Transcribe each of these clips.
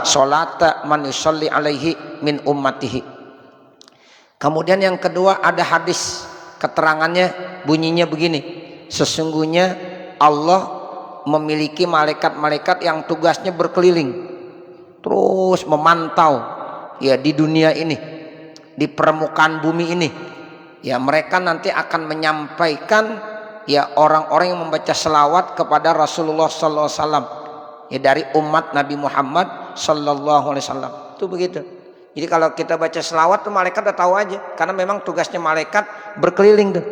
salata man yusalli alaihi min ummatihi. Kemudian yang kedua ada hadis keterangannya bunyinya begini, sesungguhnya Allah memiliki malaikat-malaikat yang tugasnya berkeliling terus memantau ya di dunia ini, di permukaan bumi ini. Ya mereka nanti akan menyampaikan ya orang-orang yang membaca selawat kepada Rasulullah sallallahu alaihi wasallam ya dari umat Nabi Muhammad sallallahu alaihi wasallam. Itu begitu. Jadi kalau kita baca selawat tuh malaikat udah tahu aja, karena memang tugasnya malaikat berkeliling tuh.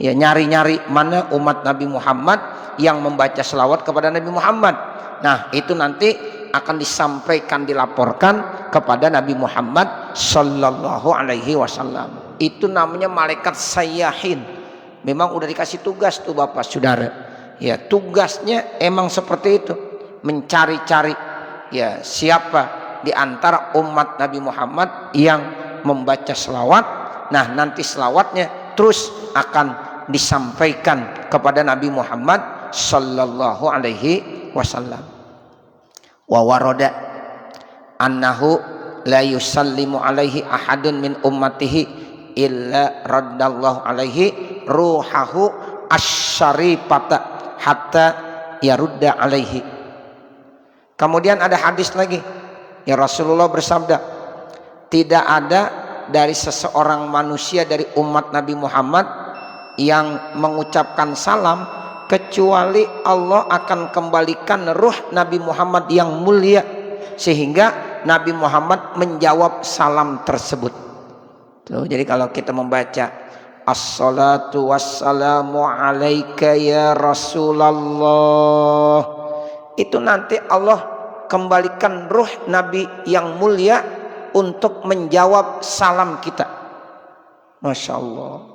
Ya nyari-nyari mana umat Nabi Muhammad yang membaca selawat kepada Nabi Muhammad. Nah, itu nanti akan disampaikan, dilaporkan kepada Nabi Muhammad sallallahu alaihi wasallam. Itu namanya malaikat sayyahin. Memang udah dikasih tugas tuh Bapak Saudara. Ya, tugasnya emang seperti itu, mencari-cari ya siapa di antara umat Nabi Muhammad yang membaca selawat. Nah, nanti selawatnya terus akan disampaikan kepada Nabi Muhammad sallallahu alaihi wasallam. Wa warada annahu la yusallimu alaihi ahadun min ummatihi illa raddallahu alaihi ruhahu asyarifata hatta yarudda alaihi. Kemudian ada hadis lagi ya, Rasulullah bersabda, tidak ada dari seseorang manusia dari umat Nabi Muhammad yang mengucapkan salam kecuali Allah akan kembalikan ruh Nabi Muhammad yang mulia sehingga Nabi Muhammad menjawab salam tersebut. Tuh, jadi kalau kita membaca as-salatu wassalamu alaika ya Rasulullah, itu nanti Allah kembalikan ruh Nabi yang mulia untuk menjawab salam kita. Masya Allah.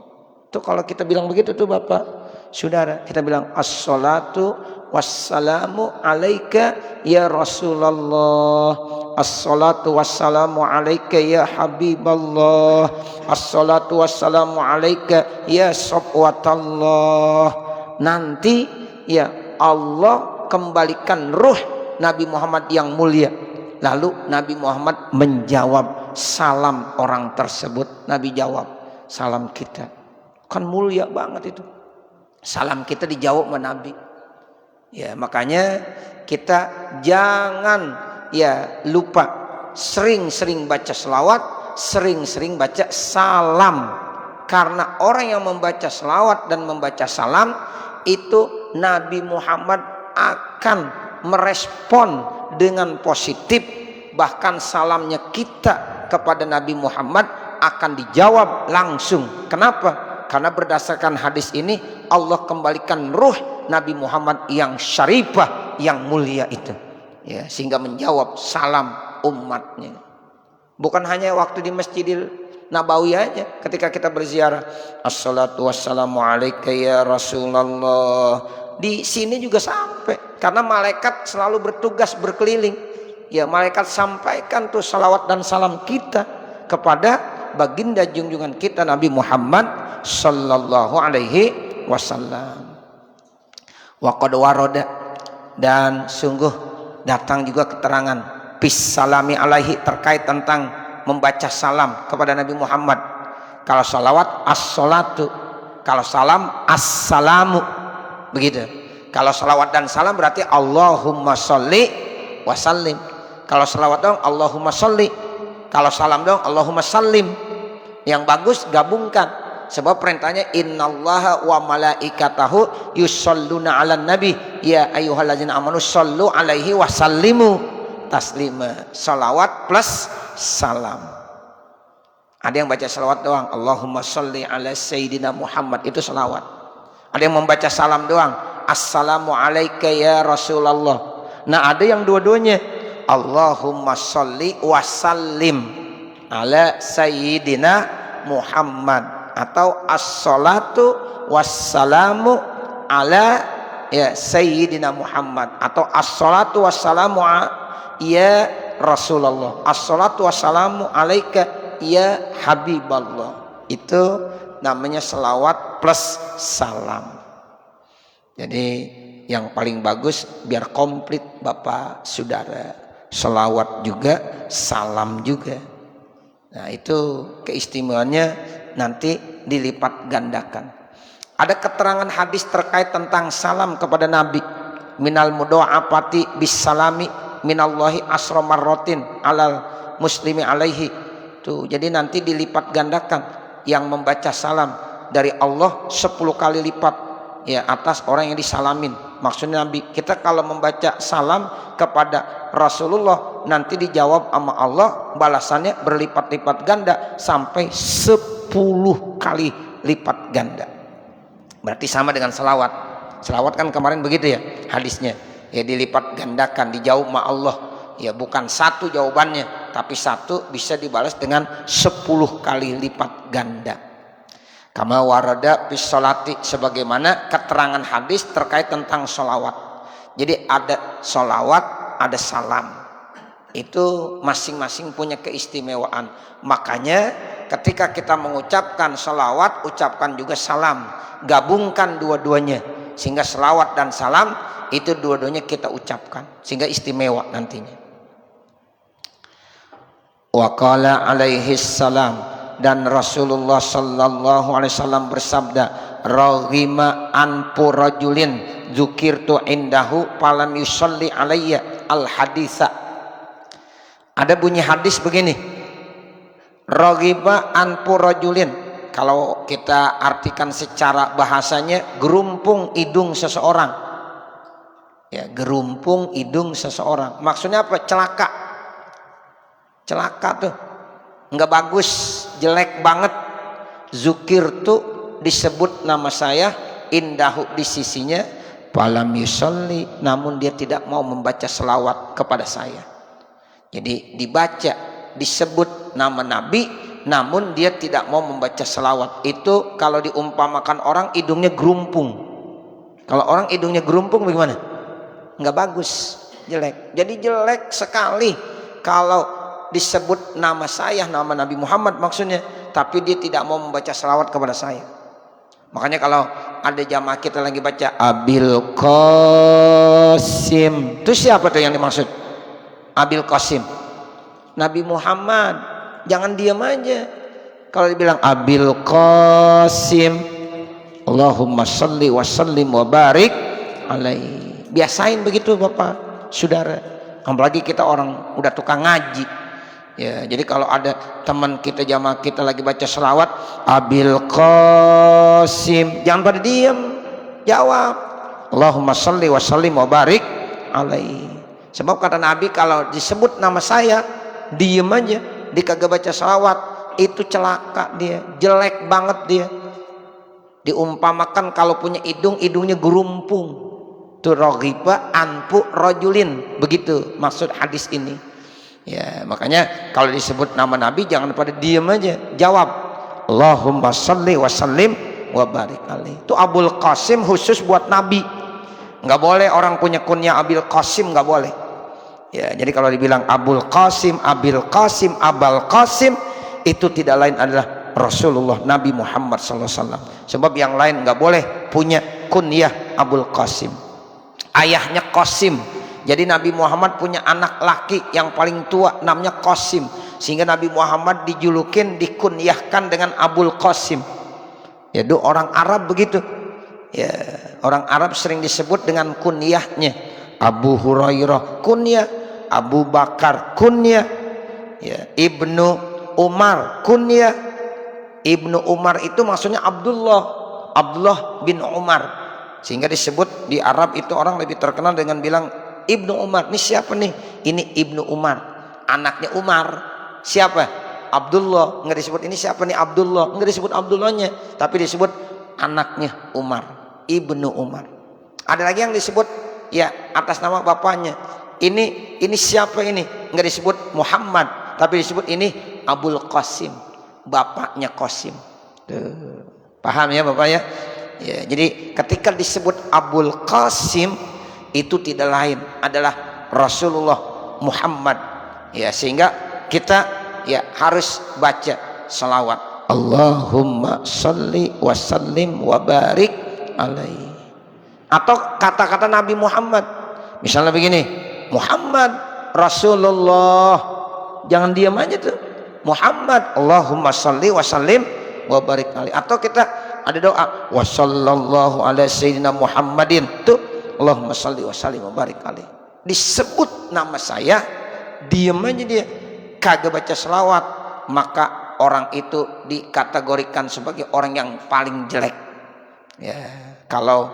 Tuh kalau kita bilang begitu tuh Bapak Saudara, kita bilang as-salatu wassalamu alaika ya Rasulullah, as-salatu wassalamu alaika ya Habiballah, as-salatu wassalamu alaika ya Safwatallah. Nanti ya Allah kembalikan ruh Nabi Muhammad yang mulia, lalu Nabi Muhammad menjawab salam orang tersebut. Nabi jawab salam kita, kan mulia banget itu, salam kita dijawab sama Nabi. Ya makanya kita jangan ya lupa sering-sering baca selawat, sering-sering baca salam, karena orang yang membaca selawat dan membaca salam itu Nabi Muhammad akan merespon dengan positif, bahkan salamnya kita kepada Nabi Muhammad akan dijawab langsung. Kenapa? Karena berdasarkan hadis ini Allah kembalikan ruh Nabi Muhammad yang syarifah, yang mulia itu ya, sehingga menjawab salam umatnya. Bukan hanya waktu di Masjidil Nabawi aja, ketika kita berziarah assalatu wassalamu alaika ya Rasulullah, di sini juga sampai, karena malaikat selalu bertugas berkeliling ya, malaikat sampaikan tuh salawat dan salam kita kepada baginda junjungan kita Nabi Muhammad sallallahu alaihi wasallam. Wa qad warada, dan sungguh datang juga keterangan bis salami alaihi, terkait tentang membaca salam kepada Nabi Muhammad. Kalau salawat as-salatu, kalau salam as-salamu, begitu. Kalau salawat dan salam berarti Allahumma sholli wa sallim. Kalau salawat dong Allahumma sholli, kalau salam dong Allahumma sallim. Yang bagus gabungkan, sebab perintahnya innallaha wa malaikatahu yusholluna 'alan nabi ya ayyuhallazina amanu shollu 'alaihi wa sallimu taslima. Salawat plus salam. Ada yang baca salawat doang, Allahumma sholli ala sayyidina Muhammad, itu salawat. Ada yang membaca salam doang, assalamu alayka ya Rasulullah. Nah ada yang dua-duanya, Allahumma sholli wa sallim ala sayyidina Muhammad, atau as-salatu wassalamu ala ya sayyidina Muhammad, atau as-salatu wassalamu ya Rasulullah, as-salatu wassalamu alaika ya Habiballah. Itu namanya selawat plus salam. Jadi yang paling bagus biar komplit Bapak Saudara, selawat juga, salam juga. Nah itu keistimewaannya nanti dilipat gandakan. Ada keterangan hadis terkait tentang salam kepada Nabi. Minal mudha'afati bis salami minallahi asra marratin alal muslimi alaihi. Tuh, jadi nanti dilipat gandakan yang membaca salam dari Allah 10 kali lipat ya atas orang yang disalamin. Maksudnya Nabi, kita kalau membaca salam kepada Rasulullah nanti dijawab sama Allah, balasannya berlipat-lipat ganda sampai 10 kali lipat ganda. Berarti sama dengan selawat. Selawat kan kemarin begitu ya hadisnya, ya dilipat gandakan, dijawab sama Allah. Ya bukan satu jawabannya, tapi satu bisa dibalas dengan 10 kali lipat ganda. Kama warada bis sholati, sebagaimana keterangan hadis terkait tentang sholawat. Jadi ada sholawat, ada salam. Itu masing-masing punya keistimewaan. Makanya ketika kita mengucapkan sholawat, ucapkan juga salam. Gabungkan dua-duanya, sehingga sholawat dan salam itu dua-duanya kita ucapkan, sehingga istimewa nantinya. Wa qala alaihi salam, dan Rasulullah sallallahu alaihi wasallam bersabda, raghima anfu rajulin dzukirtu indahu falam yusalli alayya al haditsa. Ada bunyi hadis begini, raghiba anfu rajulin, kalau kita artikan secara bahasanya gerumpung hidung seseorang. Ya, gerumpung hidung seseorang. Maksudnya apa? Celaka. Celaka tuh. Enggak bagus, jelek banget. Zukirtu, disebut nama saya, indahu, di sisinya, falam yusalli, namun dia tidak mau membaca selawat kepada saya. Jadi dibaca, disebut nama Nabi, namun dia tidak mau membaca selawat. Itu kalau diumpamakan orang hidungnya gerumpung. Kalau orang hidungnya gerumpung bagaimana? Nggak bagus, jelek. Jadi jelek sekali kalau disebut nama saya, nama Nabi Muhammad maksudnya, tapi dia tidak mau membaca selawat kepada saya. Makanya kalau ada jamaah kita lagi baca Abil Qasim, itu siapa tuh yang dimaksud? Abil Qasim, Nabi Muhammad. Jangan diam aja. Kalau dibilang Abil Qasim, Allahumma sholli wa sallim wa barik alaihi. Biasain begitu Bapak, Saudara. Apalagi kita orang udah tukang ngaji. Ya, jadi kalau ada teman kita, jamaah kita lagi baca selawat Abil Qasim, jangan pada diam, jawab Allahumma sholli wa sallim wa barik alaihi. Sebab kata Nabi, kalau disebut nama saya diam aja, dia kagak baca selawat, itu celaka dia, jelek banget dia. Diumpamakan kalau punya hidung, hidungnya gerumpung. Tu raghiba anfu rajulin, begitu maksud hadis ini. Ya, makanya kalau disebut nama Nabi jangan pada diam aja, jawab Allahumma sholli wa sallim wa barik alaihi. Itu Abul Qasim khusus buat Nabi. Nggak boleh orang punya kunyah Abil Qasim, nggak boleh. Ya, jadi kalau dibilang Abul Qasim, Abil Qasim, Abal Qasim, itu tidak lain adalah Rasulullah Nabi Muhammad SAW. Sebab yang lain nggak boleh punya kunyah Abul Qasim. Ayahnya Qasim. Jadi Nabi Muhammad punya anak laki yang paling tua namanya Qasim, sehingga Nabi Muhammad dijulukin, dikunyahkan dengan Abul Qasim. Ya, itu orang Arab begitu. Ya, orang Arab sering disebut dengan kunyahnya. Abu Hurairah kunyah, Abu Bakar kunyah, ya, Ibnu Umar kunyah. Ibnu Umar itu maksudnya Abdullah bin Umar, sehingga disebut di Arab itu orang lebih terkenal dengan bilang Ibnu Umar. Ini siapa nih? Ini Ibnu Umar, anaknya Umar. Siapa? Abdullah. Nggak disebut ini siapa nih Abdullah, nggak disebut Abdullahnya, tapi disebut anaknya Umar, Ibnu Umar. Ada lagi yang disebut ya atas nama bapaknya. Ini siapa ini? Nggak disebut Muhammad, tapi disebut ini Abul Qasim, bapaknya Qasim. Tuh. Paham ya Bapak ya? Ya, jadi ketika disebut Abul Qasim itu tidak lain adalah Rasulullah Muhammad. Ya, sehingga kita ya harus baca salawat Allahumma sholli wa sallim wa barik alaihi. Atau kata-kata Nabi Muhammad, misalnya begini, Muhammad Rasulullah, jangan diam aja tuh. Muhammad, Allahumma sholli wa sallim wa barik alaihi. Atau kita ada doa wa sallallahu ala sayyidina Muhammadin, tuh Allahumma sholli wa sallim wa barik alaihi. Disebut nama saya, diam aja dia, kagak baca selawat, maka orang itu dikategorikan sebagai orang yang paling jelek. Ya, kalau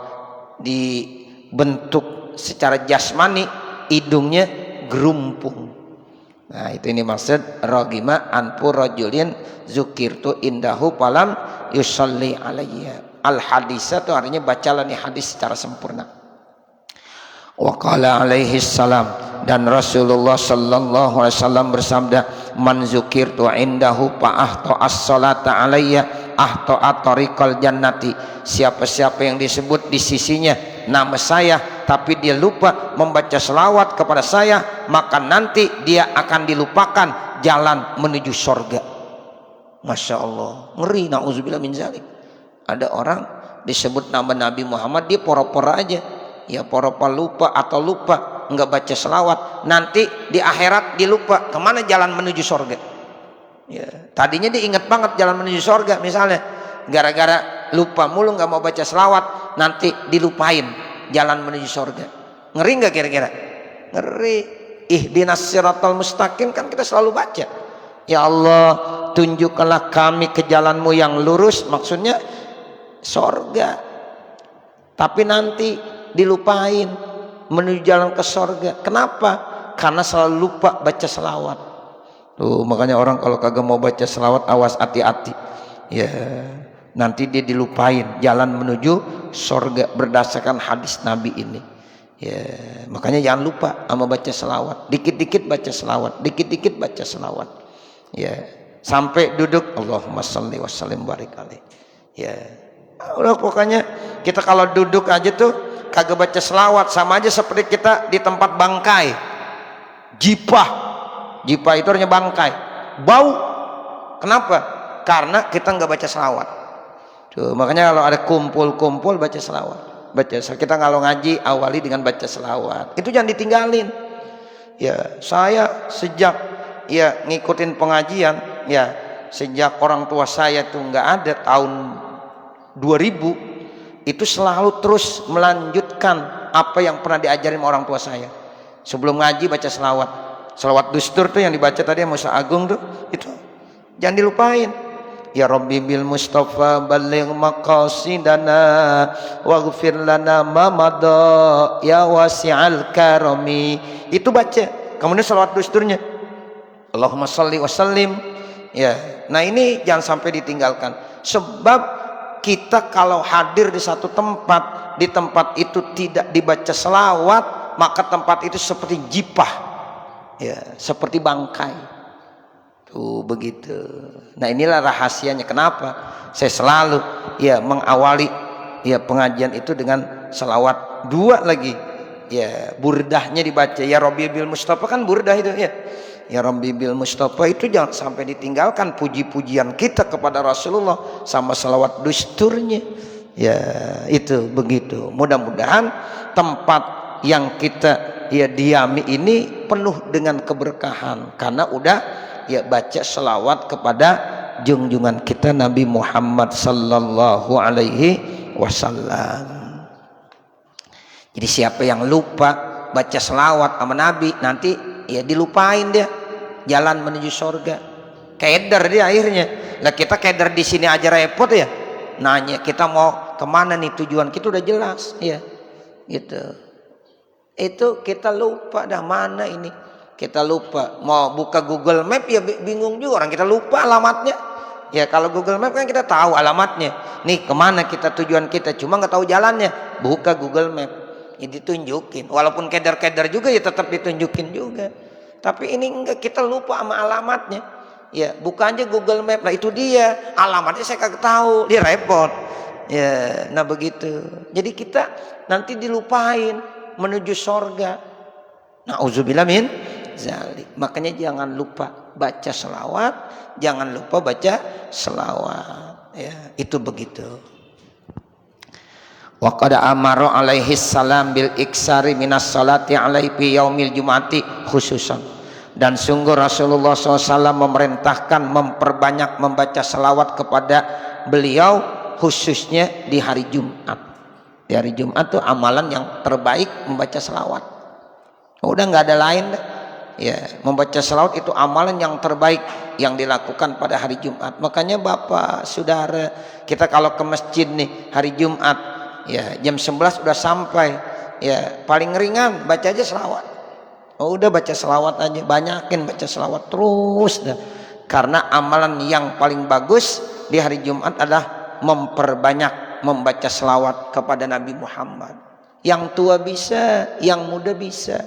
dibentuk secara jasmani, hidungnya gerumpung. Nah, itu ini maksud ragima anfu rajulin zukirtu indahu falam yusalli alayya. Al hadisah itu artinya bacalah nih hadis secara sempurna. Wa qala alaihi salam, dan Rasulullah sallallahu alaihi wasallam bersabda, man zukirtu indahu fa ahta as-salata alayya ahta tariqal jannati. Siapa-siapa yang disebut di sisinya nama saya tapi dia lupa membaca selawat kepada saya, maka nanti dia akan dilupakan jalan menuju surga. Masya Allah, ngeri. Na'udzubillah min zalik. Ada orang disebut nama Nabi Muhammad, dia pura-pura aja, ya pura-pura lupa atau lupa nggak baca selawat, nanti di akhirat dia lupa kemana jalan menuju surga. Ya, tadinya dia ingat banget jalan menuju surga, misalnya gara-gara lupa mulu nggak mau baca selawat, nanti dilupain jalan menuju surga. Ngeri nggak kira-kira? Ngeri. Ihdinas siratal mustaqim kan kita selalu baca, ya Allah tunjukkanlah kami ke jalanmu yang lurus, maksudnya surga. Tapi nanti dilupain menuju jalan ke surga. Kenapa? Karena selalu lupa baca selawat. Tuh makanya orang kalau kagak mau baca selawat, awas, hati-hati. Ya, nanti dia dilupain jalan menuju surga berdasarkan hadis Nabi ini. Ya, makanya jangan lupa sama baca selawat. Dikit-dikit baca selawat, dikit-dikit baca selawat. Ya, sampai duduk Allahumma sholli wa sallim barik alaihi. Ya, udah pokoknya kita kalau duduk aja tuh kagak baca selawat, sama aja seperti kita di tempat bangkai. Jipah itu artinya bangkai, bau. Kenapa? Karena kita nggak baca selawat. Tuh, makanya kalau ada kumpul-kumpul baca selawat. Kita kalau ngaji awali dengan baca selawat. Itu jangan ditinggalin. Ya, saya sejak ya ngikutin pengajian, ya sejak orang tua saya tuh nggak ada tahun 2000, itu selalu terus melanjutkan apa yang pernah diajarin orang tua saya. Sebelum ngaji baca selawat. Selawat dustur tuh yang dibaca tadi Musa Agung tuh, itu jangan dilupain. Ya Rabbi bil Mustafa balligh maqasidana waghfir lana ma madha ya wasi'al karami. Itu baca. Kemudian selawat dusturnya Allahumma sholli wa sallim. Ya, nah ini jangan sampai ditinggalkan. Sebab kita kalau hadir di satu tempat, di tempat itu tidak dibaca selawat, maka tempat itu seperti jipah, ya seperti bangkai. Tuh begitu. Nah inilah rahasianya kenapa saya selalu ya mengawali ya pengajian itu dengan selawat dua lagi. Ya burdahnya dibaca, ya Rabbi bil Mustafa, kan burdah itu ya. Ya Rabbi bil Mustafa itu jangan sampai ditinggalkan, puji-pujian kita kepada Rasulullah sama selawat dusturnya. Ya itu begitu. Mudah-mudahan tempat yang kita ya diami ini penuh dengan keberkahan karena udah ya baca selawat kepada junjungan kita Nabi Muhammad sallallahu alaihi wasallam. Jadi siapa yang lupa baca selawat sama Nabi, nanti ya dilupain dia jalan menuju surga. Keder dia akhirnya. Lah kita keder di sini aja repot ya. Nanya kita mau kemana nih, tujuan kita udah jelas ya. Gitu. Itu kita lupa dah mana ini. Kita lupa mau buka Google Map ya bingung juga, orang kita lupa alamatnya. Ya kalau Google Map kan kita tahu alamatnya. Nih kemana kita, tujuan kita, cuma nggak tahu jalannya. Buka Google Map, ya ditunjukin. Walaupun keder-keder juga ya tetap ditunjukin juga. Tapi ini enggak, kita lupa sama alamatnya. Ya buka aja Google Map, lah itu dia alamatnya saya kagak tahu, dia repot. Ya, nah begitu. Jadi kita nanti dilupain menuju surga. Na'udzubillah min zalik. Makanya jangan lupa baca selawat, jangan lupa baca selawat. Ya, itu begitu. Wa qad amara alaihi salam bil iksari minas salati alaihi fi yaumil jumati khususan. Dan sungguh Rasulullah SAW memerintahkan memperbanyak membaca selawat kepada beliau khususnya di hari Jumat. Di hari Jumat tuh amalan yang terbaik membaca selawat. Udah nggak ada lain dah. Ya, membaca selawat itu amalan yang terbaik yang dilakukan pada hari Jumat. Makanya Bapak, Saudara, kita kalau ke masjid nih hari Jumat, ya jam 11 udah sampai, ya paling ringan baca aja selawat. Oh, udah baca selawat aja, banyakin baca selawat terus dah. Karena amalan yang paling bagus di hari Jumat adalah memperbanyak membaca selawat kepada Nabi Muhammad. Yang tua bisa, yang muda bisa.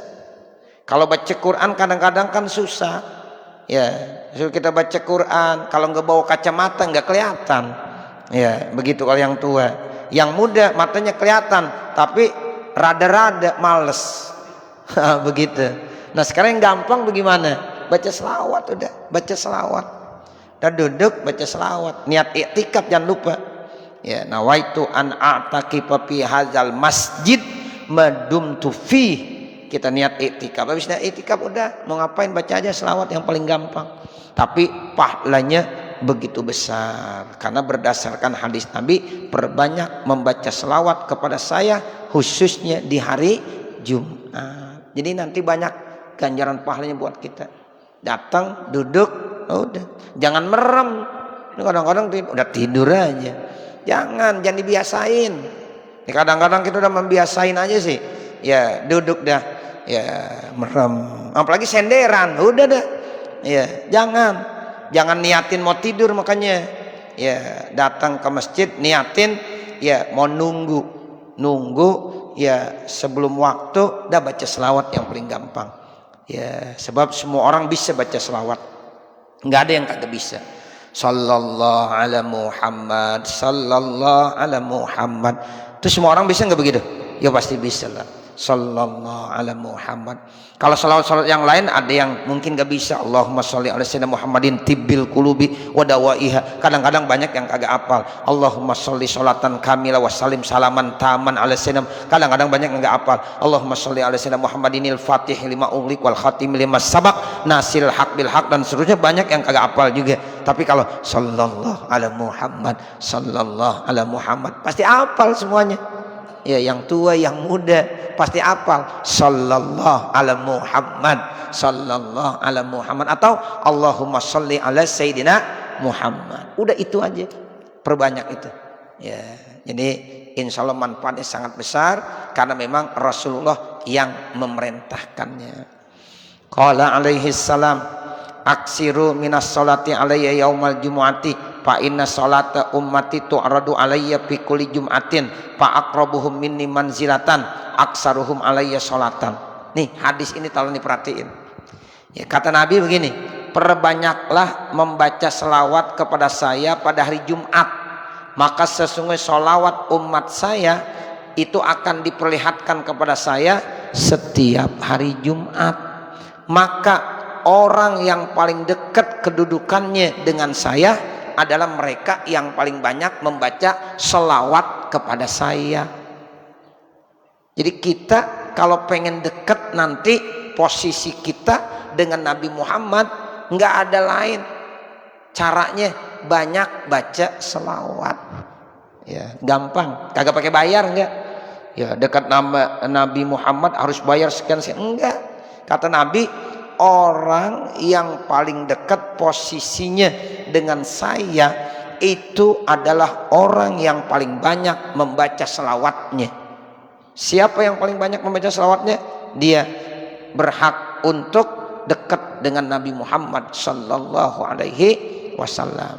Kalau baca Quran kadang-kadang kan susah, ya. Suruh kita baca Quran, kalau nggak bawa kacamata nggak kelihatan, ya. Begitu kalau yang tua. Yang muda matanya kelihatan, tapi rada-rada males, begitu. Nah sekarang yang gampang bagaimana? Baca selawat udah, baca selawat. Dan duduk baca selawat. Niat iktikaf jangan lupa. Ya, nawaitu an a'taqifa fi hadzal masjid madumtu fi. Kita niat iktikaf, habis niat iktikaf udah mau ngapain baca aja selawat yang paling gampang. Tapi pahalanya begitu besar karena berdasarkan hadis Nabi, perbanyak membaca selawat kepada saya khususnya di hari Jumat. Jadi nanti banyak ganjaran pahalanya buat kita. Datang, duduk, udah. Jangan merem. Kadang-kadang udah tidur aja. Jangan dibiasain. Kadang-kadang kita udah membiasain aja sih. Ya duduk dah, ya merem, apalagi senderan, udah dah, ya jangan niatin mau tidur. Makanya ya datang ke masjid niatin ya mau nunggu ya sebelum waktu dah baca selawat yang paling gampang ya, sebab semua orang bisa baca selawat, nggak ada yang kagak bisa. Sallallahu ala Muhammad, sallallahu ala Muhammad, itu semua orang bisa nggak begitu? Ya pasti bisa lah. Sallallahu ala Muhammad. Kalau salawat yang lain ada yang mungkin gak bisa. Allahumma sholli ala sayyidina Muhammadin tibbil qulubi wa dawaiha. Kadang-kadang banyak yang kagak apal. Allahumma sholli sholatan kamilah wa salim salaman taman ala sayyidina. Kadang-kadang banyak yang gak apal. Allahumma sholli ala sayyidina Muhammadinil fatih lima ughliq wal khatim lima sabaq nasil haq bil haq, dan seterusnya banyak yang kagak apal juga. Tapi kalau sallallahu ala Muhammad, sallallahu ala Muhammad pasti apal semuanya. Ya, yang tua yang muda pasti apal sallallahu ala Muhammad, sallallahu ala Muhammad, atau Allahumma sholli ala sayyidina Muhammad. Udah itu aja, perbanyak itu ya. Jadi insya Allah manfaatnya sangat besar karena memang Rasulullah yang memerintahkannya. Qala alaihi salam aksiru minas sholati alayya yaumal jumu'ati fa inna sholata ummati tu'radu alayya fi kulli jum'atin fa aqrabuhum minni manzilatan aksaruhum alayya sholatan. Nih hadis ini tolong diperhatiin ya. Kata Nabi begini, perbanyaklah membaca selawat kepada saya pada hari Jumat, maka sesungguhnya selawat umat saya itu akan diperlihatkan kepada saya setiap hari Jumat. Maka orang yang paling dekat kedudukannya dengan saya adalah mereka yang paling banyak membaca selawat kepada saya. Jadi kita kalau pengen dekat nanti posisi kita dengan Nabi Muhammad nggak ada lain caranya, banyak baca selawat ya, gampang, kagak pakai bayar enggak ya. Dekat nama Nabi Muhammad harus bayar sekian enggak. Kata Nabi, orang yang paling dekat posisinya dengan saya itu adalah orang yang paling banyak membaca selawatnya. Siapa yang paling banyak membaca selawatnya? Dia berhak untuk dekat dengan Nabi Muhammad sallallahu alaihi wasallam.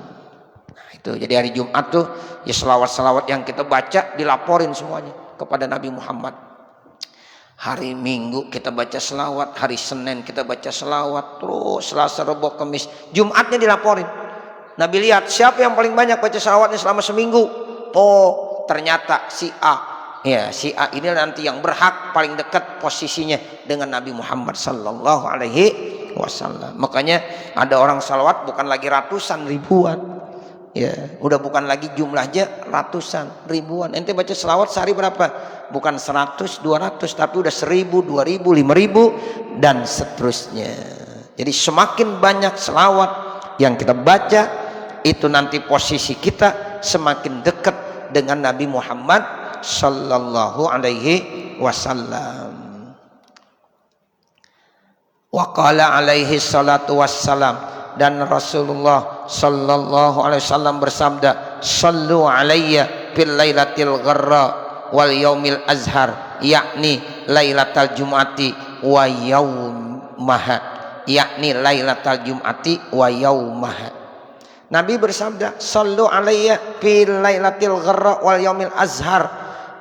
Nah, itu jadi hari Jumat tuh ya selawat-selawat yang kita baca dilaporin semuanya kepada Nabi Muhammad. Hari Minggu kita baca selawat, hari Senin kita baca selawat, terus Selasa, Rabu, Kamis, Jumatnya dilaporin. Nabi lihat siapa yang paling banyak baca selawatnya selama seminggu. Oh ternyata si A. Ya si A ini nanti yang berhak paling dekat posisinya dengan Nabi Muhammad sallallahu alaihi wasallam. Makanya ada orang selawat bukan lagi ratusan, ribuan. Ya, udah bukan lagi jumlahnya ratusan, ribuan. Ente baca selawat sehari berapa? Bukan 100, 200, tapi udah 1000, 2000, 5000 dan seterusnya. Jadi semakin banyak selawat yang kita baca, itu nanti posisi kita semakin dekat dengan Nabi Muhammad sallallahu alaihi wasallam. Wa qala alaihi salatu wassalam, dan Rasulullah sallallahu alaihi wasallam bersabda, "Shallu alayya fil lailatil gharra wal yaumil azhar," yakni lailatal jum'ati wa yaumaha, yakni lailatal jum'ati wa yaumaha. Nabi bersabda, "Shallu alayya fil lailatil gharra wal yaumil azhar,"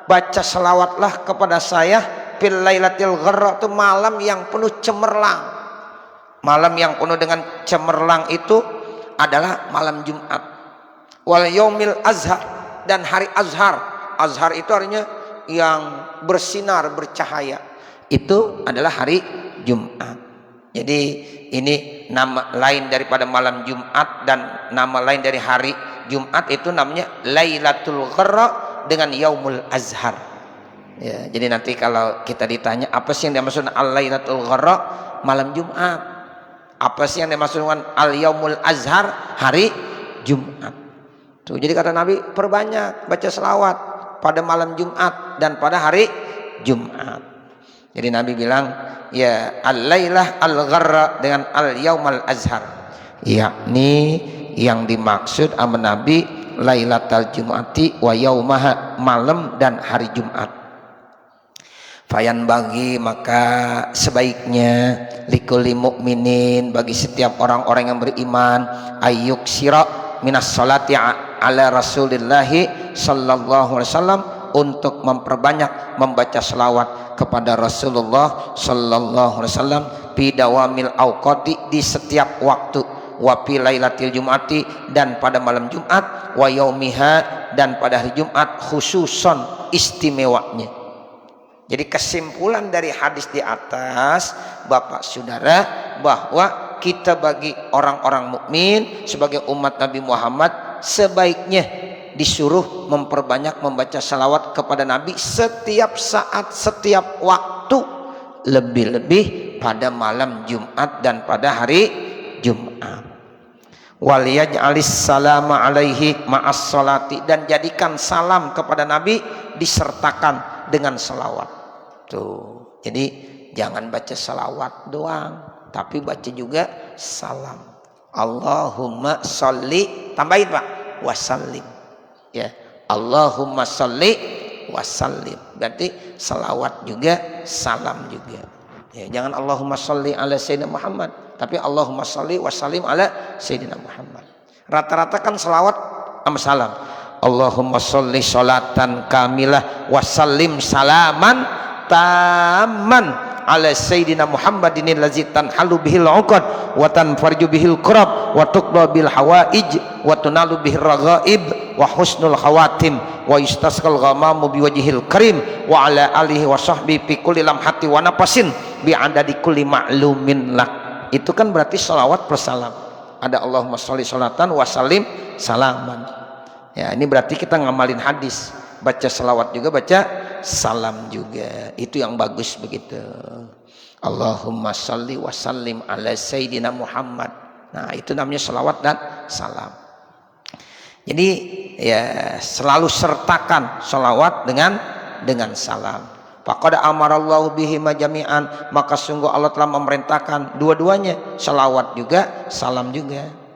baca selawatlah kepada saya fil lailatil gharra, itu malam yang penuh cemerlang. Malam yang penuh dengan cemerlang itu adalah malam Jumat. Wal yaumil azhar, dan hari azhar. Azhar itu artinya yang bersinar, bercahaya. Itu adalah hari Jumat. Jadi ini nama lain daripada malam Jumat, dan nama lain dari hari Jumat itu namanya Lailatul Gharra dengan Yaumul Azhar. Ya, jadi nanti kalau kita ditanya apa sih yang dimaksud Al-Lailatul Gharra, malam Jumat. Apa sih yang dimaksud dengan Al-Yaumul Azhar, hari Jumat. Tuh, jadi kata Nabi, perbanyak baca selawat pada malam Jumat dan pada hari Jumat. Jadi Nabi bilang, ya al-lailah al-gharra dengan al-yaumul azhar, yakni yang dimaksud sama Nabi lailatul jum'ati wa yaumaha, malam dan hari Jumat. Fayan bagi, maka sebaiknya likulli mukminin, bagi setiap orang-orang yang beriman, ayyuk sira minas salati ala rasulillahi sallallahu alaihi wasallam, untuk memperbanyak membaca selawat kepada Rasulullah sallallahu alaihi wasallam, bidawamil auqati, di setiap waktu, wa fi lailatil jum'ati, dan pada malam Jumat, wa yaumiha, dan pada hari Jumat, khususon, istimewanya. Jadi kesimpulan dari hadis di atas, Bapak Saudara, bahwa kita bagi orang-orang mukmin sebagai umat Nabi Muhammad sebaiknya disuruh memperbanyak membaca salawat kepada Nabi setiap saat, setiap waktu, lebih-lebih pada malam Jumat dan pada hari Jumat. Waliyaj'alis salama alaihi ma'as salati, dan jadikan salam kepada Nabi disertakan dengan salawat. Tuh, jadi jangan baca salawat doang, tapi baca juga salam. Allahumma sholli, tambahin Pak, wasallim. Ya, Allahumma sholli wasallim, berarti salawat juga, salam juga. Ya, jangan Allahumma sholli ala sayyidina Muhammad, tapi Allahumma sholli wasallim ala sayyidina Muhammad. Rata-rata kan salawat sama salam. Allahumma sholli sholatan kamilah wasallim salaman taman ala sayyidina Muhammadin allazi tanhalu bihil uqad wa tanfarju bihil kurab wa tuqda bil hawaij wa tunalu bihir raghaib wa husnul khawatim wa yustasqal ghamamu biwajhil karim wa ala alihi wa sahbihi fi kulli lamhati wa nafasin bi adadi kulli ma'lumin lak. Itu kan berarti salawat persalam. Ada Allahumma sholli sholatan wa sallim salaman. Ya, ini berarti kita ngamalin hadis, baca salawat juga, baca salam juga. Itu yang bagus begitu. Allahumma sholli wa sallim ala sayyidina Muhammad. Nah, itu namanya salawat dan salam. Jadi ya selalu sertakan salawat dengan salam. Faqad amarallahu bihi majami'an, maka sungguh Allah telah memerintahkan dua-duanya, salawat juga, salam juga.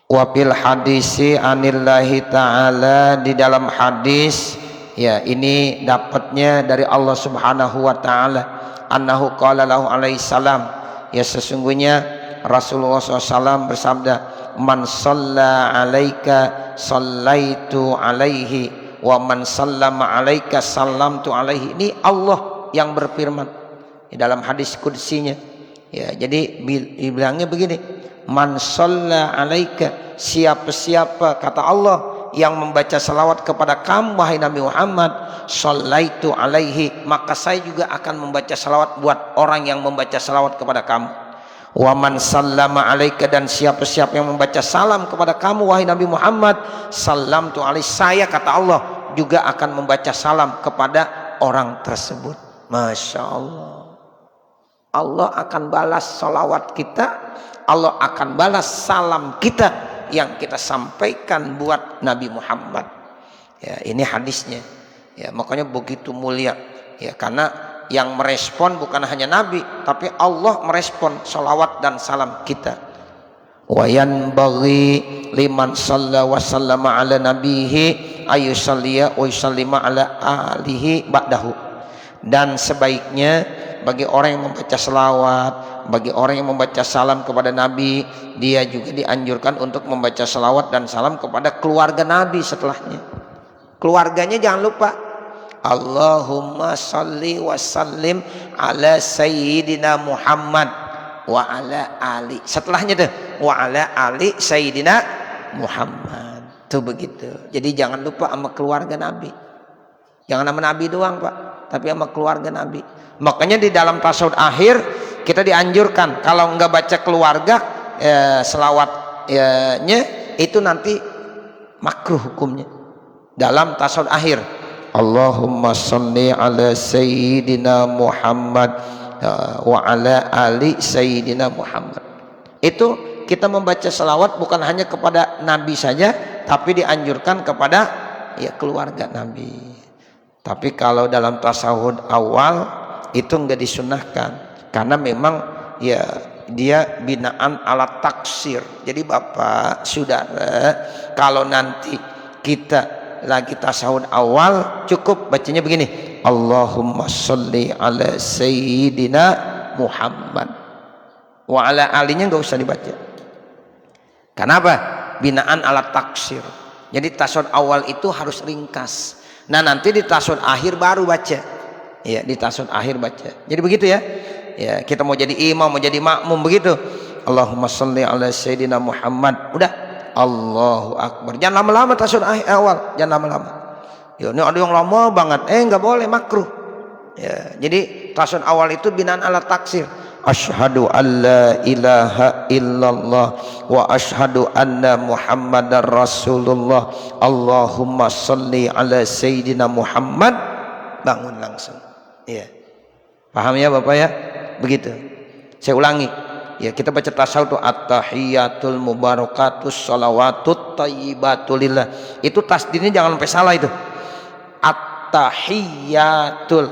Wa fil hadisi anillahi ta'ala, di dalam hadis, ya ini dapatnya dari Allah Subhanahu wa taala, annahu qala lahu alaihi salam, ya sesungguhnya Rasulullah SAW bersabda, man shalla alaika shallaitu alaihi wa man sallama alaika sallamtu alaihi. Ini Allah yang berfirman di dalam hadis qudsinya. Ya, jadi bilangnya begini, man shalla alaika, siapa-siapa kata Allah yang membaca salawat kepada kamu wahai Nabi Muhammad, shallaitu alaihi, maka saya juga akan membaca salawat buat orang yang membaca salawat kepada kamu. Wa man sallama alaika, dan siapa-siapa yang membaca salam kepada kamu wahai Nabi Muhammad, salamtu alaihi, saya kata Allah juga akan membaca salam kepada orang tersebut. Masya Allah. Allah akan balas salawat kita, Allah akan balas salam kita yang kita sampaikan buat Nabi Muhammad. Ya, ini hadisnya. Ya, makanya begitu mulia. Ya, karena yang merespon bukan hanya Nabi, tapi Allah merespon salawat dan salam kita. Wa yanbaghi liman shalla wa sallama ala nabihi ayusalliya wa yusallima ala alihi ba'dahu. Dan sebaiknya bagi orang yang membaca selawat, bagi orang yang membaca salam kepada Nabi, dia juga dianjurkan untuk membaca selawat dan salam kepada keluarga Nabi setelahnya. Keluarganya jangan lupa, Allahumma salli wa sallim ala sayyidina Muhammad wa ala ali. Setelahnya tuh wa ala ali sayyidina Muhammad. Tuh begitu. Jadi jangan lupa sama keluarga Nabi. Jangan sama Nabi doang, Pak, tapi sama keluarga Nabi. Makanya di dalam tasawuf akhir kita dianjurkan kalau enggak baca keluarga selawatnya itu nanti makruh hukumnya. Dalam tasawuf akhir, Allahumma sholli ala sayyidina Muhammad wa ala ali sayyidina Muhammad. Itu kita membaca selawat bukan hanya kepada Nabi saja, tapi dianjurkan kepada keluarga Nabi. Tapi kalau dalam tasawuf awal itu enggak disunahkan, karena memang dia binaan ala taksir. Jadi Bapak Saudara, kalau nanti kita lagi tasawuf awal cukup bacanya begini, Allahumma sholli ala sayyidina Muhammad wa ala alinya enggak usah dibaca. Kenapa? Binaan ala taksir. Jadi tasawuf awal itu harus ringkas. Nah nanti di tasawuf akhir baru baca. Ya, di tasawuf akhir baca. Jadi begitu ya. Ya, kita mau jadi imam, mau jadi makmum begitu. Allahumma sholli ala sayyidina Muhammad. Udah. Allahu akbar. Jangan lama-lama tasawuf awal, jangan lama-lama. Ya, ini ada yang lama banget. Enggak boleh, makruh. Ya, jadi tasawuf awal itu binaan ala taksir. Asyhadu an la ilaha illallah wa asyhadu anna Muhammadar Rasulullah. Allahumma sholli ala sayyidina Muhammad. Bangun langsung. Iya. Paham ya Bapak ya? Begitu. Saya ulangi. Ya, kita baca tasawuf itu at-tahiyatul mubarakatus shalawatut thayyibatulillah. Itu tasdidnya jangan sampai salah itu. At-tahiyatul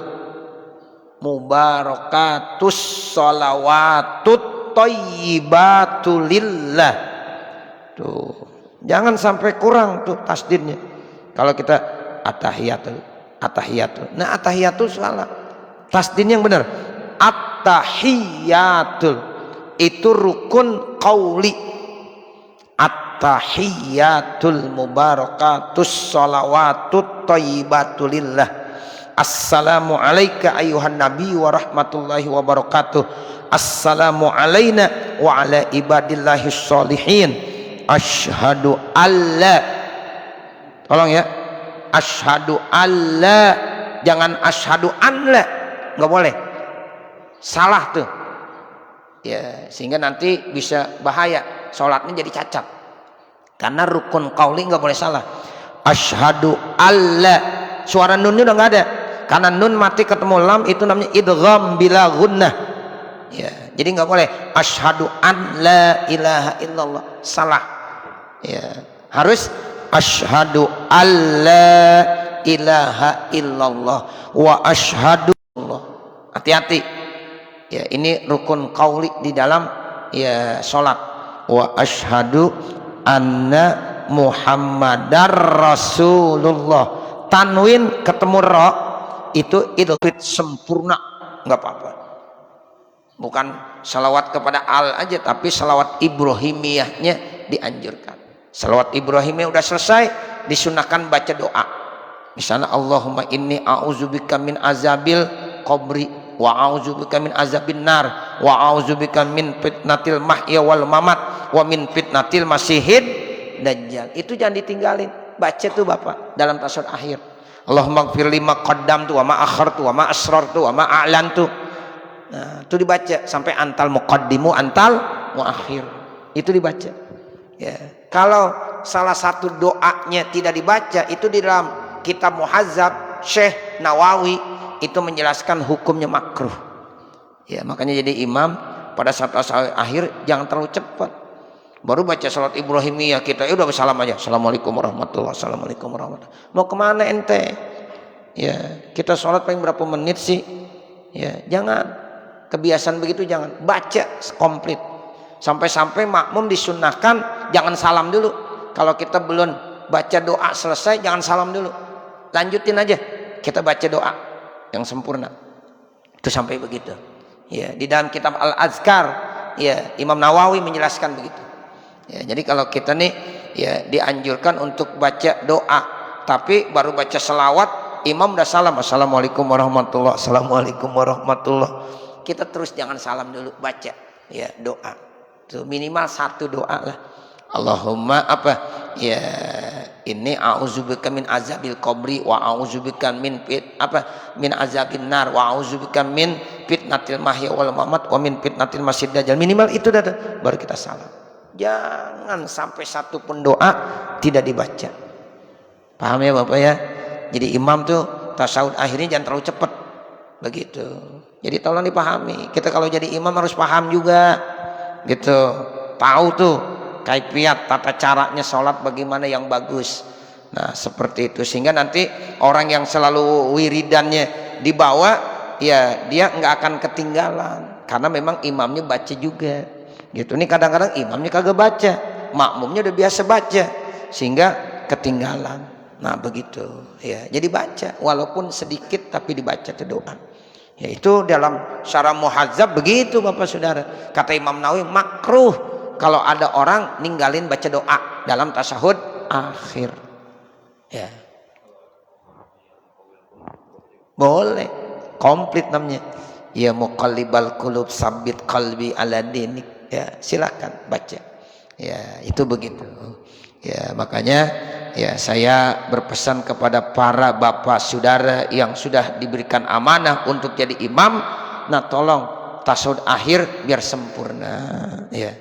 mubarakatus sholawatut thayyibatulillah. Tuh, jangan sampai kurang tuh tasdidnya. Kalau kita at-tahiyatul. Nah, at-tahiyatul salah. Tasdidnya yang benar. At-tahiyatul itu rukun qauli. At-tahiyatul mubarakatus sholawatut thayyibatulillah. Assalamu alayka ayuhan nabi wa rahmatullahi wa barakatuh. Assalamu alayna wa ala ibadillahi sholihin. Ashhadu alla, tolong ya, ashhadu alla, jangan ashhadu anla, nggak boleh, salah tuh ya, sehingga nanti bisa bahaya, sholatnya jadi cacat. Karena rukun qauli nggak boleh salah. Ashhadu alla, suara nunnya udah nggak ada, karena nun mati ketemu lam itu namanya idgham bila gunnah ya. Jadi nggak boleh asyhadu an la ilaha illallah, salah ya. Harus asyhadu alla ilaha illallah wa asyhadu Allah. Hati-hati ya, ini rukun qauli di dalam ya salat. Wa asyhadu anna Muhammadar Rasulullah. Tanwin ketemu ra itu idgham sempurna, nggak apa-apa. Bukan salawat kepada al aja, tapi salawat ibrahimiyahnya dianjurkan. Salawat ibrahimiyah udah selesai, disunahkan baca doa. Misalnya Allahumma inni a'udzubika min azabil qabri wa a'udzubika min azabin nar wa a'udzubika min fitnatil mahya wal mamat wa min fitnatil masihid dajjal. Itu jangan ditinggalin. Baca tuh Bapak dalam tasawuf akhir. Allahumma gfir lima qaddamtu wa ma akhartu wa ma asrartu wa ma a'lantu Nah, itu dibaca sampai antal muqaddimu antal muakhir. Itu dibaca. Ya. Kalau salah satu doanya tidak dibaca, itu di dalam kitab Muhazzab Syekh Nawawi itu menjelaskan hukumnya makruh. Ya, makanya jadi imam pada saat akhir jangan terlalu cepat. Baru baca salat Ibrahimiyah kita, ya udah salam aja. Assalamualaikum warahmatullahi wabarakatuh. Assalamualaikum warahmatullahi wabarakatuh. Mau kemana ente? Ya, kita sholat paling berapa menit sih? Ya, jangan kebiasaan begitu, jangan. Baca komplit. Sampai-sampai makmum disunnahkan jangan salam dulu. Kalau kita belum baca doa selesai, jangan salam dulu. Lanjutin aja. Kita baca doa yang sempurna. Itu sampai begitu. Ya, di dalam kitab Al-Azkar, ya, Imam Nawawi menjelaskan begitu. Ya, jadi kalau kita nih ya dianjurkan untuk baca doa, tapi baru baca selawat, imam udah salam, assalamualaikum warahmatullahi wabarakatuh, assalamualaikum warahmatullahi wabarakatuh. Kita terus jangan salam dulu, baca ya doa. Itu minimal satu doa lah. Allahumma apa? Ya, ini a'udzubika min azabil qabri wa a'udzubika min min azabin nar wa a'udzubika min fitnatil mahya wal mamat wa min fitnatil masiihid dajjal. Minimal itu dah, baru kita salam. Jangan sampai satu pun doa tidak dibaca. Paham ya Bapak ya? Jadi imam tuh tasawuf akhirnya jangan terlalu cepat. Begitu. Jadi tolong dipahami. Kita kalau jadi imam harus paham juga. Gitu. Tahu tuh kaifiat tata caranya sholat bagaimana yang bagus. Nah, seperti itu sehingga nanti orang yang selalu wiridannya dibawa ya dia nggak akan ketinggalan karena memang imamnya baca juga. Gitu. Ini kadang-kadang imamnya kagak baca, makmumnya udah biasa baca sehingga ketinggalan. Nah begitu ya, jadi baca walaupun sedikit tapi dibaca itu doa. Ya itu dalam syarah Muhazzab begitu Bapak Saudara. Kata Imam Nawawi makruh kalau ada orang ninggalin baca doa dalam tasyahud akhir. Ya. Boleh, komplit namanya. Ya muqallibal qulub sabbit qalbi ala dinik. Ya silakan baca. Ya itu begitu. Ya makanya ya saya berpesan kepada para bapak saudara yang sudah diberikan amanah untuk jadi imam, nah tolong tasyahud akhir biar sempurna. Ya.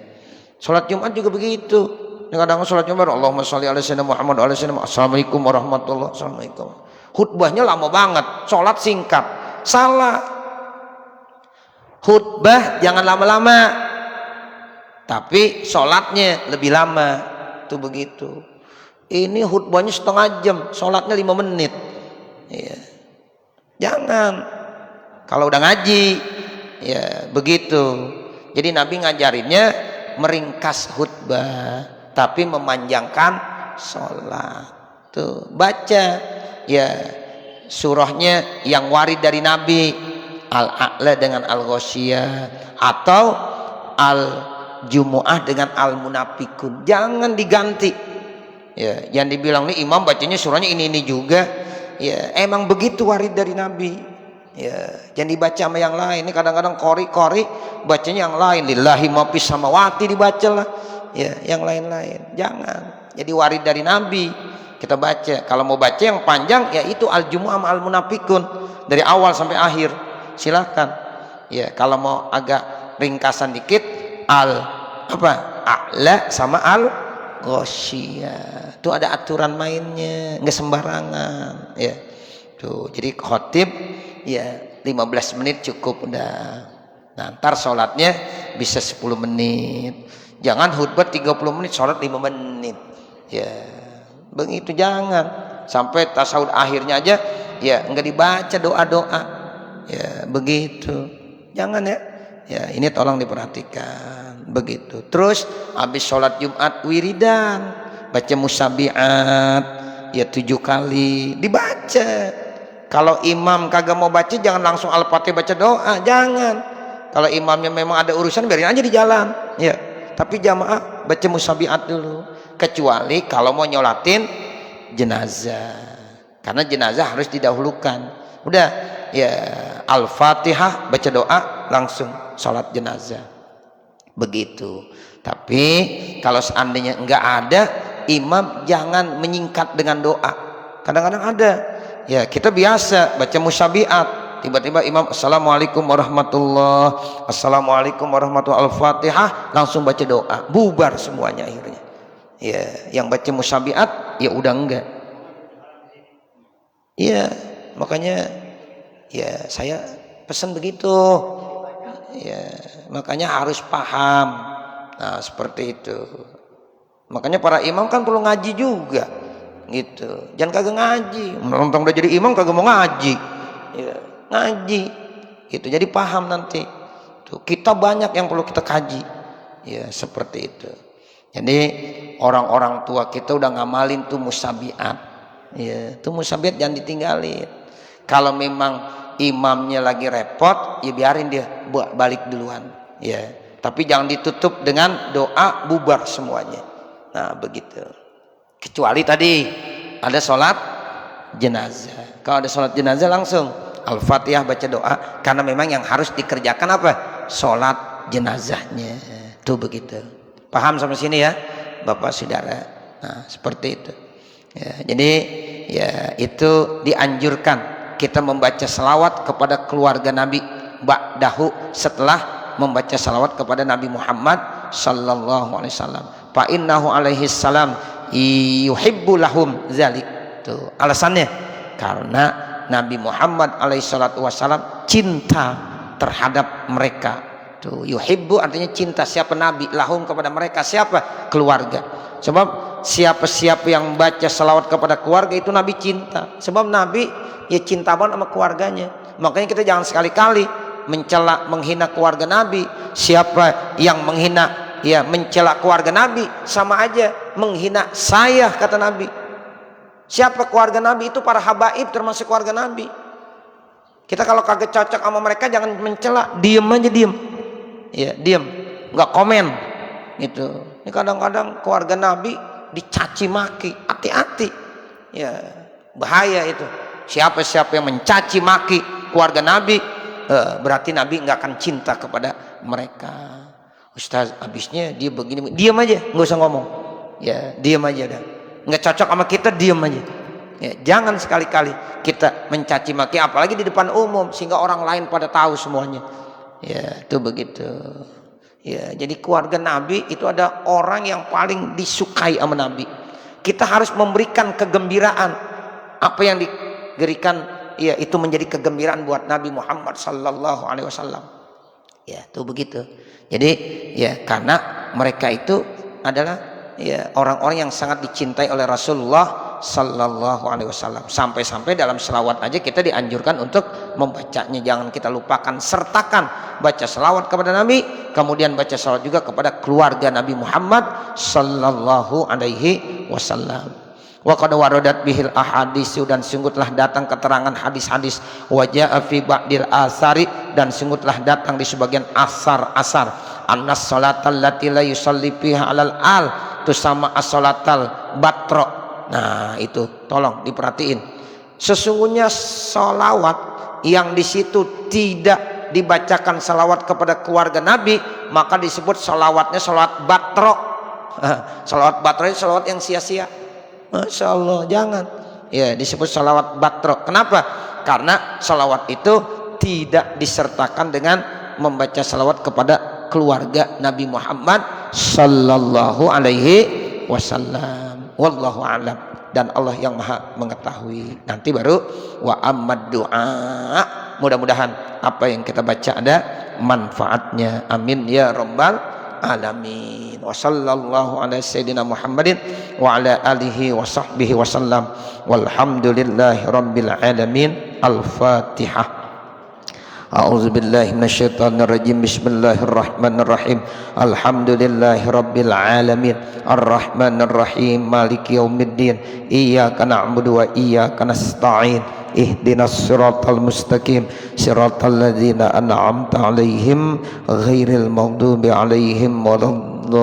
Salat Jumat juga begitu. Kadang-kadang salat Jumat Allahumma sholli ala sayyidina Muhammad wa ala sayyidina Assalamualaikum warahmatullahi wabarakatuh. Khutbahnya lama banget, salat singkat. Salah. Khutbah jangan lama-lama. Tapi sholatnya lebih lama. Itu begitu. Ini khutbahnya setengah jam, sholatnya 5 menit. Ya. Jangan. Kalau udah ngaji, ya begitu. Jadi Nabi ngajarinnya meringkas khutbah, tapi memanjangkan sholat. Tuh baca, ya surahnya yang warid dari Nabi, Al-A'la dengan Al-Ghasyiyah atau Al-Jumu'ah dengan Al-Munafikun. Jangan diganti. Ya, jangan dibilang nih imam bacanya surahnya ini juga. Ya, emang begitu warid dari Nabi. Ya, jangan dibaca sama yang lain. Ini kadang-kadang qori bacanya yang lain. Lillahi ma fis samawati dibacalah. Ya, yang lain-lain. Jangan. Jadi warid dari Nabi. Kita baca. Kalau mau baca yang panjang ya itu Al-Jumu'ah sama Al-Munafikun dari awal sampai akhir. Silakan. Ya, kalau mau agak ringkasan dikit A'la sama Al-Ghasyiyah. Itu ada aturan mainnya, nggak sembarangan ya. Tuh, jadi khotib ya 15 menit cukup udah. Nah, ntar sholatnya bisa 10 menit. Jangan khutbah 30 menit, sholat 5 menit. Ya, begitu jangan. Sampai tasawuf akhirnya aja ya nggak dibaca doa-doa. Ya, begitu. Jangan ya. Ya, ini tolong diperhatikan. Begitu. Terus habis sholat Jumat wiridan, baca musabiat ya 7 kali dibaca. Kalau imam kagak mau baca jangan langsung Al-Fatihah baca doa, jangan. Kalau imamnya memang ada urusan biarin aja di jalan. Ya. Tapi jamaah baca musabiat dulu. Kecuali kalau mau nyolatin jenazah. Karena jenazah harus didahulukan. Udah ya Al-Fatihah baca doa langsung sholat jenazah. Begitu. Tapi kalau seandainya enggak ada, imam jangan menyingkat dengan doa. Kadang-kadang ada. Ya, kita biasa baca musyabiat tiba-tiba imam assalamualaikum warahmatullah, assalamualaikum warahmatullah, al-fatihah, langsung baca doa, bubar semuanya akhirnya. Ya, yang baca musabiat ya udah enggak. Ya, makanya ya saya pesan begitu. Ya, makanya harus paham. Nah, seperti itu. Makanya para imam kan perlu ngaji juga. Gitu. Jangan kagak ngaji. Mentang udah jadi imam kagak mau ngaji. Ya, ngaji. Gitu. Jadi paham nanti. Tuh, kita banyak yang perlu kita kaji. Ya, seperti itu. Jadi orang-orang tua kita udah ngamalin tuh musabiat. Ya, tuh musabiat jangan ditinggalin. Kalau memang imamnya lagi repot, ya biarin dia balik duluan. Ya, tapi jangan ditutup dengan doa bubar semuanya. Nah, begitu. Kecuali tadi ada sholat jenazah. Kalau ada sholat jenazah langsung Al-Fatihah baca doa, karena memang yang harus dikerjakan apa? Sholat jenazahnya. Tuh begitu. Paham sampai sini ya, Bapak Saudara. Nah, seperti itu. Ya, jadi ya itu dianjurkan kita membaca salawat kepada keluarga Nabi ba'dahu, setelah membaca salawat kepada Nabi Muhammad sallallahu alaihi wasallam. Fa innahu alaihi salam yuhibbu lahum zalik. Tuh alasannya, karena Nabi Muhammad alaihi salatu wasallam cinta terhadap mereka. Tuh yuhibbu artinya cinta, siapa Nabi, lahum kepada mereka, siapa? Keluarga. Sebab siapa-siapa yang baca salawat kepada keluarga itu Nabi cinta. Sebab Nabi ya cinta banget sama keluarganya. Makanya kita jangan sekali-kali mencela, menghina keluarga Nabi. Siapa yang menghina, ya mencela keluarga Nabi, sama aja menghina saya, kata Nabi. Siapa keluarga Nabi? Itu para habaib, termasuk keluarga Nabi. Kita kalau kagak cocok sama mereka jangan mencela, diem aja, diem. Ya, diem, nggak komen gitu. Ini kadang-kadang keluarga Nabi dicaci maki, hati-hati. Ya, bahaya itu. Siapa-siapa yang mencaci maki keluarga Nabi, berarti Nabi nggak akan cinta kepada mereka. Ustaz, habisnya dia begini, diam aja, nggak usah ngomong. Ya, diam aja dah. Nggak cocok sama kita, diam aja. Ya, jangan sekali-kali kita mencaci maki, apalagi di depan umum, sehingga orang lain pada tahu semuanya. Ya, itu begitu. Ya, jadi keluarga Nabi itu ada orang yang paling disukai sama Nabi. Kita harus memberikan kegembiraan. Apa yang diberikan, ya itu menjadi kegembiraan buat Nabi Muhammad sallallahu alaihi wasallam. Ya, itu begitu. Jadi, ya karena mereka itu adalah ya orang-orang yang sangat dicintai oleh Rasulullah sallallahu alaihi wasallam. Sampai-sampai dalam selawat aja kita dianjurkan untuk membacanya, jangan kita lupakan, sertakan baca selawat kepada Nabi, kemudian baca selawat juga kepada keluarga Nabi Muhammad sallallahu alaihi wasallam. Wa qad waradat bihil ahadits, dan sungguh telah datang keterangan hadis-hadis, wa jaa fi ba'dil asari, dan sungguh telah datang di sebagian asar-asar, annas salatal lati la yusalli fiha alal al tusama as-salatal batro. Nah, itu tolong diperhatiin. Sesungguhnya salawat yang di situ tidak dibacakan salawat kepada keluarga Nabi, maka disebut salawatnya salawat batro. Salawat batro itu salawat yang sia-sia. Masya Allah, jangan. Ya, disebut salawat batro. Kenapa? Karena salawat itu tidak disertakan dengan membaca salawat kepada keluarga Nabi Muhammad sallallahu alaihi wasallam. Wallahu a'lam, dan Allah yang maha mengetahui. Nanti baru wa ammad du'a, mudah-mudahan apa yang kita baca ada manfaatnya, amin ya rabbal alamin. Wa sallallahu ala sayyidina Muhammadin wa ala alihi wa sahbihi wa sallam, walhamdulillahi rabbil alamin. Al-Fatihah. A'udzu billahi minasyaitonir rajim. Bismillahirrahmanirrahim. Alhamdulillahi rabbil alamin. Arrahmanir rahim. Maliki yaumiddin. Iyyaka na'budu wa iyyaka nasta'in. Ihdinas siratal mustaqim. Siratal ladzina an'amta 'alaihim ghairil maghdubi 'alaihim waladdallin.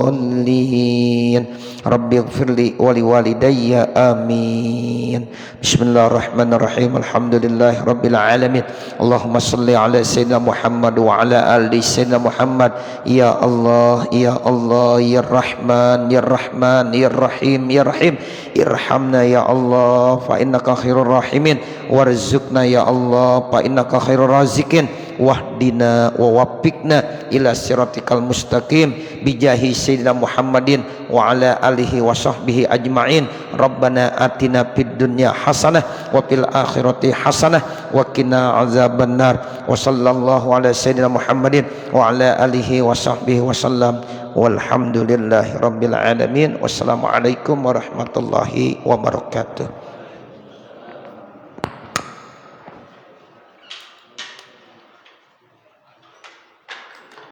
الضالين رب اغفر لي ولوالدي آمين. Bismillahirrahmanirrahim. Alhamdulillah rabbil alamin. Allahumma salli ala sayyidina Muhammad wa ala ali sayyidina Muhammad. Ya Allah, ya Allah, ya Rahman, ya Rahman, ya Rahim, ya Rahim, irhamna ya Allah fa innaka khairur rahimin, warzuqna ya Allah fa innaka khairur razikin, wahdina wa waffiqna ila siratikal mustaqim bijahi sayyidina Muhammadin wa ala alihi wa sahbihi ajma'in. Rabbana atina fid dunya hasanah wa fil akhirati hasanah wa qina azabannar. Wa sallallahu ala sayyidina Muhammadin wa ala alihi wa sahbihi wasallam. Walhamdulillahi rabbil alamin. Wassalamualaikum warahmatullahi wabarakatuh.